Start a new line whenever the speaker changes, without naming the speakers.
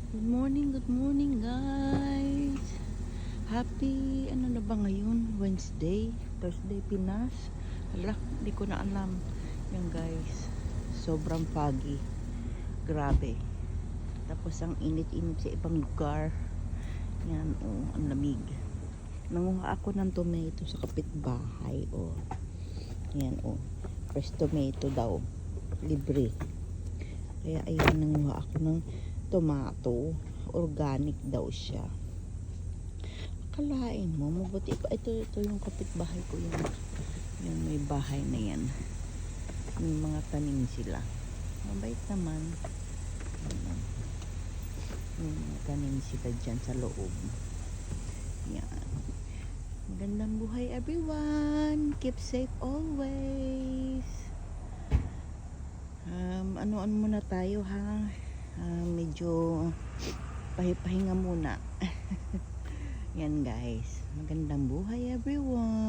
Good morning guys. Happy, ano na ba ngayon? Wednesday, Thursday Pinas. Hala, hindi ko na alam. Yan guys, sobrang foggy. Grabe. Tapos ang init-init sa ibang lugar. Yan, oh, ang lamig. Nanguha ako ng tomato sa kapitbahay, oh. Yan, oh. Fresh tomato daw. Libre. Kaya ayan, nanguha ako ng tomato. Organic daw siya. Akalain mo, mabuti pa. Ito yung kapitbahay ko. Yung may bahay na yan. May mga tanim sila. Mabait naman. Ayan. May mga tanim sila dyan sa loob. Yan. Magandang buhay everyone. Keep safe always. Ano muna tayo ha. Medyo pahinga muna. Yan guys. Magandang buhay everyone.